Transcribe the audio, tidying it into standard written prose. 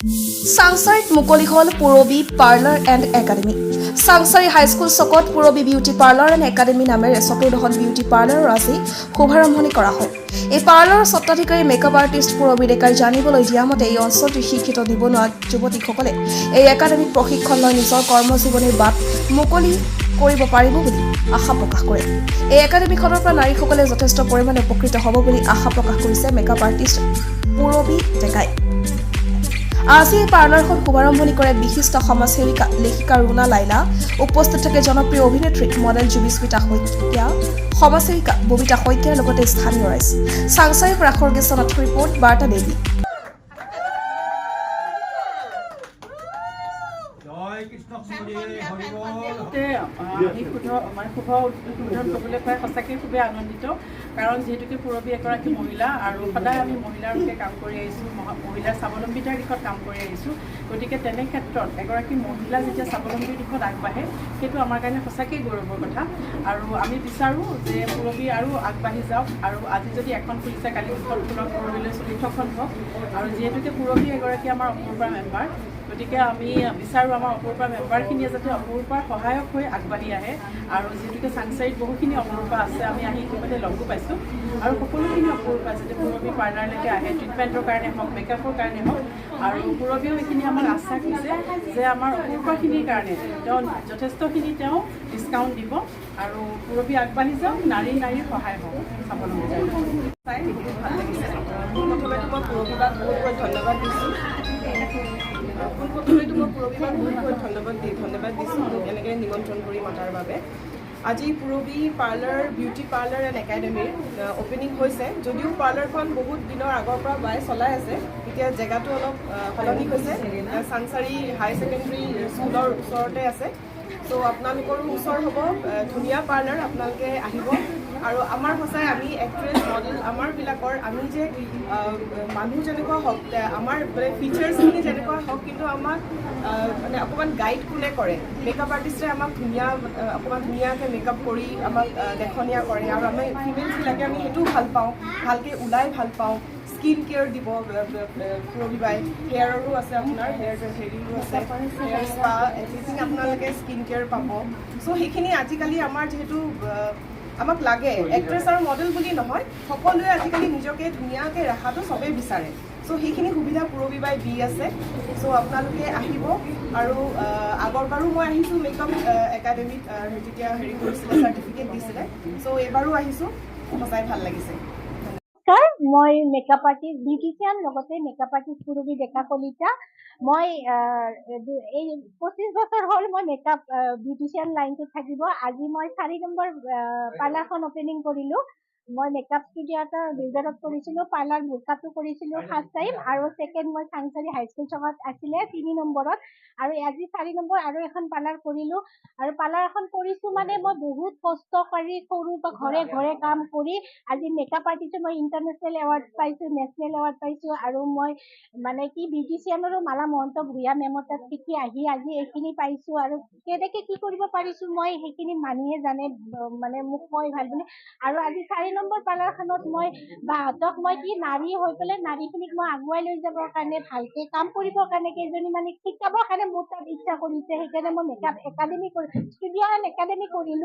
চাংচাৰীত মুকলি হ'ল Purabi parlour and academy. Changsari হাইস্কুল school Purabi beauty parlour and academy নামেৰে চতুৰ্দশত বিউটি পাৰ্লাৰৰ আজি শুভাৰম্ভণি কৰা হয়। এই পাৰ্লাৰৰ স্বত্বাধিকাৰী মেকআপ আৰ্টিষ্ট পুৰবী ডেকাই জানিবলৈ দিয়া মতে এই অঞ্চলটোৰ শিক্ষিত নিবনুৱা যুৱতীসকলে এই একাডেমীত প্ৰশিক্ষণ লৈ নিজৰ কৰ্মজীৱনীৰ বাট মুকলি কৰিব পাৰিব বুলি আশা প্ৰকাশ কৰে। এই একাডেমীখনৰ পৰা নাৰীসকলে যথেষ্ট পৰিমাণে উপকৃত হ'ব বুলি আশা প্ৰকাশ কৰিছে মেকআপ আৰ্টিষ্ট পুৰবী ডেকাই। আজি এই পাৰ্লাৰখন শুভাৰম্ভণি কৰে বিশিষ্ট সমাজসেৱিকা লেখিকা ৰুণা লাইলা, উপস্থিত থাকে জনপ্ৰিয় অভিনেত্ৰী মডেল জুবিস্মিতা শইকীয়া, সমাজসেৱিকা ববিতা শইকীয়াৰ লগতে স্থানীয় ৰাইজ। চাংচাৰীৰ পৰা খৰ্গেশ্বনাথৰ ৰিপৰ্ট, বাৰ্তা দেৱী। শুভ উদ্বোধন কৰিবলৈ পাই সঁচাকৈ খুবেই আনন্দিত, কাৰণ যিহেতুকে পুৰবী এগৰাকী মহিলা আৰু সদায় আমি মহিলাৰ হকে কাম কৰি আহিছোঁ, মহিলাৰ স্বাৱলম্বিতাৰ দিশত কাম কৰি আহিছোঁ। গতিকে তেনে ক্ষেত্ৰত এগৰাকী মহিলা যেতিয়া স্বাৱলম্বীৰ দিশত আগবাঢ়ে সেইটো আমাৰ কাৰণে সঁচাকৈ গৌৰৱৰ কথা। আৰু আমি বিচাৰোঁ যে পুৰবী আৰু আগবাঢ়ি যাওক, আৰু আজি যদি এখন খুলিছে কালি দুখন খোলক, পুৰবীলৈ 40খন হওক। আৰু যিহেতুকে পুৰবী এগৰাকী আমাৰ অপূৰ্বা মেম্বাৰ, গতিকে আমি বিচাৰোঁ আমাৰ অপূৰ্বা মেম্বাৰখিনিয়ে যাতে অপূৰ্বাৰ সহায়ক হৈ আগবাঢ়ি আহে। আৰু যিহেতুকে চাংচাৰীত বহুখিনি অপূৰ্বা আছে, আমি আহি ইতিমধ্যে লগো পাইছোঁ, আৰু সকলোখিনি অপূৰ্বা যাতে পুৰবী পাৰ্লাৰলৈকে আহে, ট্ৰিটমেণ্টৰ কাৰণে হওক, মেকআপৰ কাৰণে হওক। আৰু পুৰবীও এইখিনি আমাক আশ্বাস দিছে যে আমাৰ অপূৰ্বাখিনিৰ কাৰণে তেওঁ যথেষ্টখিনি তেওঁ ডিছকাউণ্ট দিব, আৰু পুৰবী আগবাঢ়ি যাওক, নাৰীৰ সহায় হওক স্বাৱলম্বিতাৰ। চাই বহুত ভাল লাগিছে। প্ৰথমেতো মই পুৰবীবাক বহুত বহুত ধন্যবাদ দিছোঁ। পোনপ্ৰথমেতো মই পুৰবীবাক বহুত বহুত ধন্যবাদ দিছোঁ মোক এনেকৈ নিমন্ত্ৰণ কৰি মতাৰ বাবে। আজি Purabi parlour beauty parlour and একাডেমীৰ অ'পেনিং হৈছে। যদিও পাৰ্লাৰখন বহুত দিনৰ আগৰ পৰা বাই চলাই আছে, এতিয়া জেগাটো অলপ সলনি হৈছে। চাংচাৰী হাই ছেকেণ্ডেৰী স্কুলৰ ওচৰতে আছে। চ' আপোনালোকৰো ওচৰ হ'ব, ধুনীয়া পাৰ্লাৰ, আপোনালোকে আহিব। আৰু আমাৰ সঁচাই আমি এক্ট্ৰেছ মডেল আমাৰবিলাকৰ আমি যে মানুহ যেনেকুৱা হওক, আমাৰ মানে ফিচাৰ্ছখিনি যেনেকুৱা হওক, কিন্তু আমাক মানে অকণমান গাইড কোনে কৰে, মেকআপ আৰ্টিষ্টে আমাক অকণমান ধুনীয়াকৈ মেকআপ কৰি আমাক দেখনীয়া কৰে। আৰু আমি ফিমেলছবিলাকে আমি সেইটোও ভাল পাওঁ, ভালকৈ ওলাই ভাল পাওঁ। স্কিন কেয়াৰ দিব পুৰবী বাই, হেয়াৰৰো আছে, আপোনাৰ হেৰিৰো আছে, হেয়াৰ স্পা, এভৰিথিং আপোনালোকে স্কিন কেয়াৰ পাব। চ' সেইখিনি আজিকালি আমাৰ যিহেতু আমাক লাগে, এক্ট্ৰেছ আৰু মডেল বুলি নহয়, সকলোৱে আজিকালি নিজকে ধুনীয়াকৈ ৰখাটো চবেই বিচাৰে। চ' সেইখিনি সুবিধা পুৰবী বাই দি আছে। চ' আপোনালোকে আহিব। আৰু আগৰবাৰো মই আহিছোঁ মেকআপ একাডেমীত, যেতিয়া হেৰি কৰিছিলে, চাৰ্টিফিকেট দিছিলে। চ' এইবাৰো আহিছোঁ, সঁচাই ভাল লাগিছে। মই মেকআপ আৰ্টিষ্ট বিউটিচিয়ান, লগতে মেকআপ আৰ্টিষ্ট পুৰবী ডেকা কলিতা। মই এই 25 বছৰ হ'ল মই মেকআপ বিউটিচিয়ান লাইনটোত থাকিব। আজি মই 4 নম্বৰ পাৰ্লাৰখন অপেনিং কৰিলোঁ। মই মেকআপ ষ্টুডিঅ' এটা বিল্ডাৰত কৰিছিলোঁ, পাৰ্লাৰ বুকাটো কৰিছিলোঁ ফাৰ্ষ্ট টাইম, আৰু ছেকেণ্ড মই চাংচাৰী হাইস্কুল চকত আছিলে 3 নম্বৰত, আৰু আজি 4 নম্বৰ আৰু এখন পাৰ্লাৰ কৰিলোঁ। আৰু পাৰ্লাৰ এখন কৰিছোঁ মানে মই বহুত কষ্ট কৰি সৰুৰ পৰা ঘৰে ঘৰে কাম কৰি আজি মেকআপ আৰ্টিষ্ট মই ইণ্টাৰনেশ্যনেল এৱাৰ্ড পাইছোঁ, নেশ্যনেল এৱাৰ্ড পাইছোঁ। আৰু মই মানে কি বিউটিচিয়ানৰো মালা মহন্ত ভূঞা মেমৰ তাত শিকি আহি আজি এইখিনি পাইছোঁ। আৰু কেনেকৈ কি কৰিব পাৰিছোঁ মই সেইখিনি মানুহে জানে, মানে মোক কয় ভাল বুলি। আৰু আজি 4 নম্বৰ পাৰ্লাৰখনত মই বাহঁতক মই কি নাৰী হৈ পেলাই নাৰীখিনিক মই আগুৱাই লৈ যাবৰ কাৰণে, ভালকৈ কাম কৰিবৰ কাৰণে, কেইজনী মানে শিকাবৰ কাৰণে মোৰ তাত ইচ্ছা কৰিছে। সেইকাৰণে মই makeup academy studio' and academy কৰিলোঁ।